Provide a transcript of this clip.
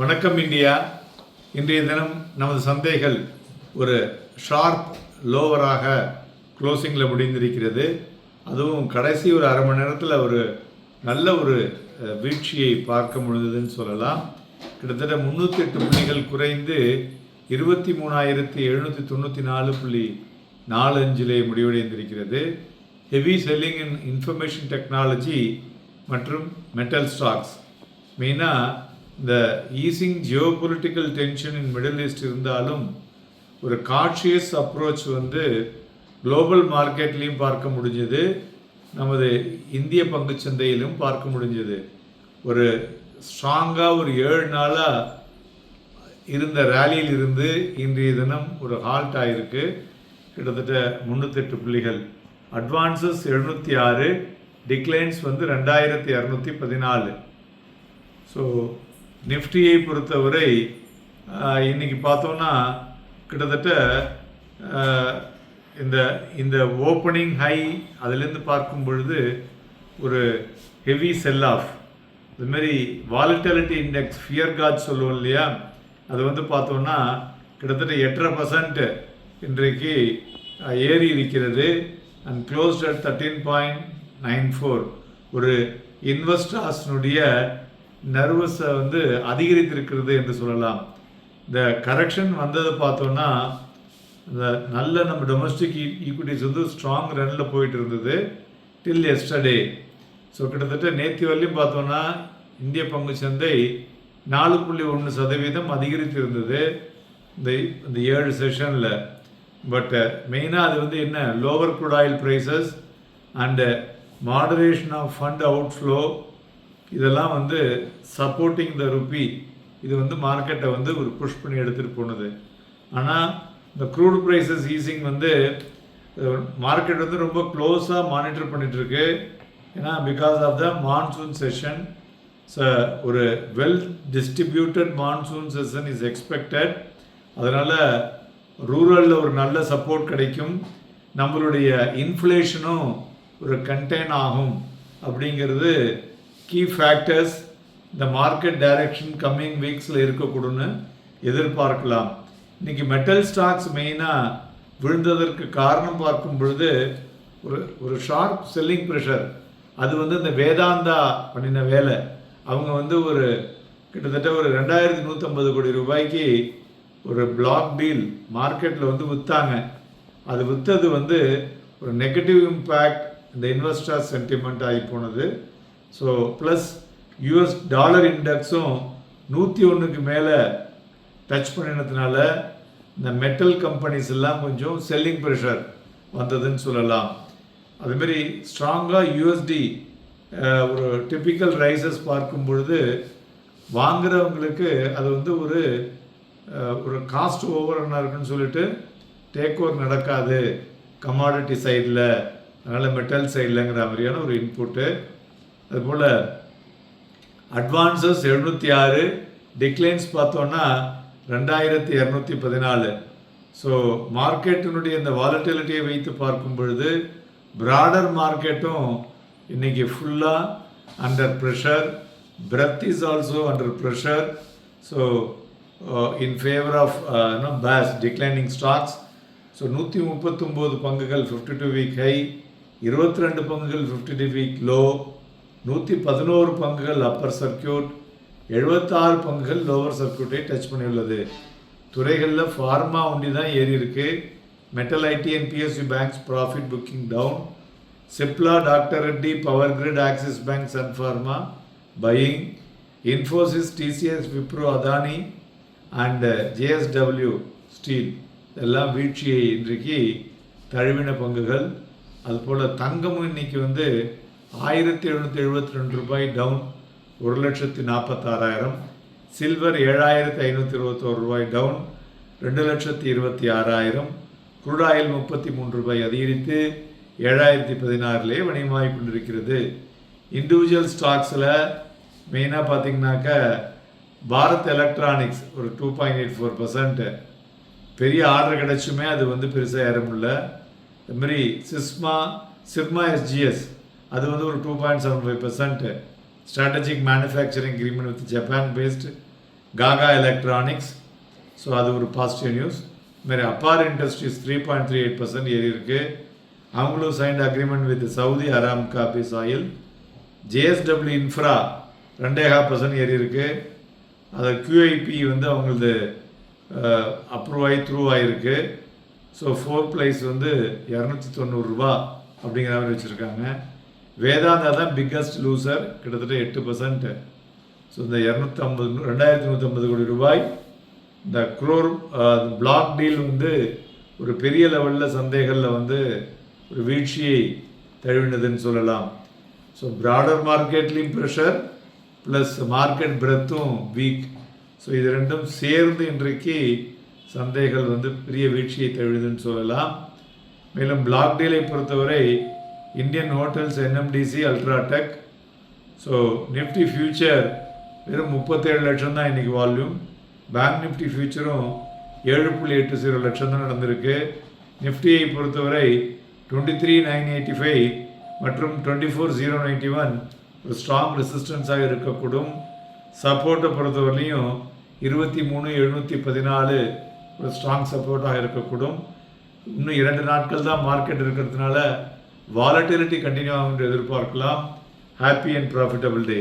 வணக்கம் இந்தியா. இன்றைய தினம் நமது சந்தைகள் ஒரு ஷார்ப் லோவராக க்ளோசிங்கில் முடிந்திருக்கிறது. அதுவும் கடைசி ஒரு அரை மணி நேரத்தில் ஒரு நல்ல ஒரு வீழ்ச்சியை பார்க்க முடிந்ததுன்னு சொல்லலாம். கிட்டத்தட்ட 308 புள்ளிகள் குறைந்து 23,794.45 முடிவடைந்திருக்கிறது. Heavy selling in information technology மற்றும் மெட்டல் ஸ்டாக்ஸ். மெயினாக இந்த easing geopolitical tension in middle east இருந்தாலும் ஒரு கான்ஷியஸ் அப்ரோச் குளோபல் மார்க்கெட்லேயும் பார்க்க முடிஞ்சது, நமது இந்திய பங்குச்சந்தையிலும் பார்க்க முடிஞ்சது. ஒரு ஸ்ட்ராங்காக ஒரு 7 நாளாக இருந்த ரேலியில் இருந்து இன்றைய தினம் ஒரு ஹால்ட் ஆகிருக்கு. கிட்டத்தட்ட 308 புள்ளிகள். Advances 706, declines 2214. ஸோ நிஃப்டியை பொறுத்தவரை இன்றைக்கி பார்த்தோன்னா கிட்டத்தட்ட இந்த ஓப்பனிங் ஹை அதிலேருந்து பார்க்கும் பொழுது ஒரு ஹெவி செல் ஆஃப். இதுமாரி வாலட்டிலிட்டி இண்டெக்ஸ் ஃபியர் காஜ் சொல்லுவோம் இல்லையா, அது பார்த்தோன்னா கிட்டத்தட்ட 8.5% இன்றைக்கு ஏறி இருக்கிறது. And closed at 13.94. ஒரு இன்வெஸ்டர்ஸ்னுடைய நர்வஸை அதிகரித்திருக்கிறது என்று சொல்லலாம். இந்த கரெக்ஷன் வந்ததை பார்த்தோன்னா இந்த நல்ல நம்ம டொமஸ்டிக் ஈக்விட்டிஸ் ஸ்ட்ராங் ரன்னில் போயிட்டு இருந்தது டில் எஸ்டர்டே. ஸோ கிட்டத்தட்ட நேற்று வரலையும் பார்த்தோன்னா இந்திய பங்குச்சந்தை 4.1% அதிகரித்து இருந்தது இந்த 7 செஷனில். பட் மெயினாக அது என்ன, lower crude oil prices and moderation of fund outflow, இதெல்லாம் சப்போர்ட்டிங் த ருப்பி. இது மார்க்கெட்டை ஒரு புஷ் பண்ணி எடுத்துகிட்டு போனது. ஆனால் இந்த க்ரூட் ப்ரைஸஸ் ஈஸிங் மார்க்கெட் ரொம்ப க்ளோஸாக மானிட்டர் பண்ணிகிட்ருக்கு. ஏன்னா because of the monsoon session. ஒரு well distributed monsoon session is expected. அதனால் ரூரலில் ஒரு நல்ல சப்போர்ட் கிடைக்கும், நம்மளுடைய இன்ஃப்ளேஷனும் ஒரு கண்டெயின் ஆகும் அப்படிங்கிறது கீ ஃபேக்டர்ஸ் இந்த மார்க்கெட் டைரக்ஷன் கம்மிங் வீக்ஸில் இருக்கக்கூடும்னு எதிர்பார்க்கலாம். இன்றைக்கி மெட்டல் ஸ்டாக்ஸ் மெயினாக விழுந்ததற்கு காரணம் பார்க்கும் பொழுது ஒரு ஷார்ப் செல்லிங் ப்ரெஷர். அது இந்த வேதாந்தா பண்ணின வேலை. அவங்க ஒரு கிட்டத்தட்ட ஒரு 2150 கோடி ரூபாய்க்கு ஒரு பிளாக் டீல் மார்க்கெட்டில் விற்றாங்க. அது விற்றது ஒரு நெகட்டிவ் இம்பேக்ட் இந்த இன்வெஸ்டர் சென்டிமெண்ட் ஆகி போனது. ஸோ ப்ளஸ் யூஎஸ் டாலர் இண்டெக்ஸும் 101க்கு மேலே டச் பண்ணினதுனால இந்த மெட்டல் கம்பெனிஸ் எல்லாம் கொஞ்சம் செல்லிங் ப்ரெஷர் வந்ததுன்னு சொல்லலாம். அதுமாரி ஸ்ட்ராங்காக யூஎஸ்டி ஒரு டிப்பிக்கல் ரைசஸ் பார்க்கும் பொழுது வாங்குறவங்களுக்கு அது ஒரு காஸ்ட் ஓவர் என்ன இருக்குன்னு சொல்லிட்டு டேக் ஓவர் நடக்காது கமாடிட்டி சைடில், அதனால் மெட்டல் சைட்லங்கிற மாதிரியான ஒரு இன்புட்டு. அதுபோல் அட்வான்சஸ் 706, டிக்ளைன்ஸ் பார்த்தோன்னா 2214. ஸோ மார்க்கெட்டினுடைய இந்த வாலட்டிலிட்டியை வைத்து பார்க்கும் பொழுது ப்ராடர் மார்க்கெட்டும் இன்றைக்கி ஃபுல்லாக under pressure. Breadth is also under pressure. So in favour of pace declining stocks. So 139 பங்குகள் 52 வீக் ஹை, 22 பங்குகள் 52 வீக் லோ, 111 பங்குகள் அப்பர் சர்க்கியூட், 76 பங்குகள் லோவர் சர்க்கியூட்டை டச் பண்ணியுள்ளது. துறைகளில் ஃபார்மா ஒண்டி தான் ஏறி இருக்கு. Metal, IT and PSU banks profit booking down. Cipla, doctor Reddy, Power Grid, Axis Bank, Sun Pharma buying. Infosys, TCS, Wipro, Adani and JSW Steel எல்லாம் வீழ்ச்சியை இன்றைக்கு தழுவின பங்குகள். அதுபோல் தங்கமும் இன்னைக்கு 1772 ரூபாய் டவுன், 1,46,000. சில்வர் 7,521 ரூபாய் டவுன், 2,26,000. க்ரூட் ஆயில் 33 ரூபாய் அதிகரித்து 7,016 வணிகமாகி கொண்டிருக்கிறது. இண்டிவிஜுவல் ஸ்டாக்ஸில் மெயினாக பார்த்திங்கனாக்க பாரத் எலக்ட்ரானிக்ஸ் ஒரு 2.84%. பெரிய ஆர்டர் கிடச்சுமே அது பெருசாக ஏற முடியல. அதுமாதிரி சிர்மா எஸ்ஜிஎஸ் அது ஒரு 2.75%. strategic manufacturing agreement with Japan-based Kaga electronics, so அது ஒரு பாசிட்டிவ் நியூஸ். இதுமாதிரி அப்பார் இண்டஸ்ட்ரீஸ் 3.38% ஏறி இருக்கு. அவங்களும் signed agreement with Saudi Aramco base oil. JSW infra 2.5% ஏறி இருக்கு. அது QIP வந்து அவங்களது அப்ரூவ் ஆகி த்ரூ ஆகிருக்கு. ஸோ ஃபோர்த் ப்ரைஸ் வந்து 290 ரூபா அப்படிங்கிற மாதிரி வச்சுருக்காங்க. வேதாந்தா தான் பிக்கஸ்ட் லூசர், கிட்டத்தட்ட 8%. ஸோ இந்த 2,150 கோடி ரூபாய் இந்த க்ரோர் பிளாக் டீல் வந்து ஒரு பெரிய லெவலில் சந்தைகளில் வந்து ஒரு வீழ்ச்சியை தழுவினதுன்னு சொல்லலாம். ஸோ ப்ராடர் மார்க்கெட்லேயும் ப்ரெஷர் ப்ளஸ் மார்க்கெட் பிரெத்தும் வீக். ஸோ இது ரெண்டும் சேர்ந்து இன்றைக்கு சந்தைகள் வந்து பெரிய வீழ்ச்சியை தழுவினதுன்னு சொல்லலாம். மேலும் பிளாக் டீலை பொறுத்தவரை Indian hotels, NMDC, UltraTech. So Nifty future வெறும் 37 லட்சம் தான் இன்றைக்கி வால்யூம். பேங்க் நிஃப்டி ஃபியூச்சரும் 7.80 லட்சம் தான் நடந்திருக்கு. நிஃப்டியை பொறுத்தவரை 23,985 மற்றும் 24,091 ஒரு ஸ்ட்ராங் ரெசிஸ்டன்ஸாக இருக்கக்கூடும். சப்போர்ட்டை பொறுத்தவரையிலையும் 23,714 ஒரு ஸ்ட்ராங் சப்போர்ட்டாக இருக்கக்கூடும். இன்னும் 2 நாட்கள் தான் மார்க்கெட் இருக்கிறதுனால வாலட்டிலிட்டி கண்டினியூ ஆகும் என்று எதிர்பார்க்கலாம். Happy and profitable day.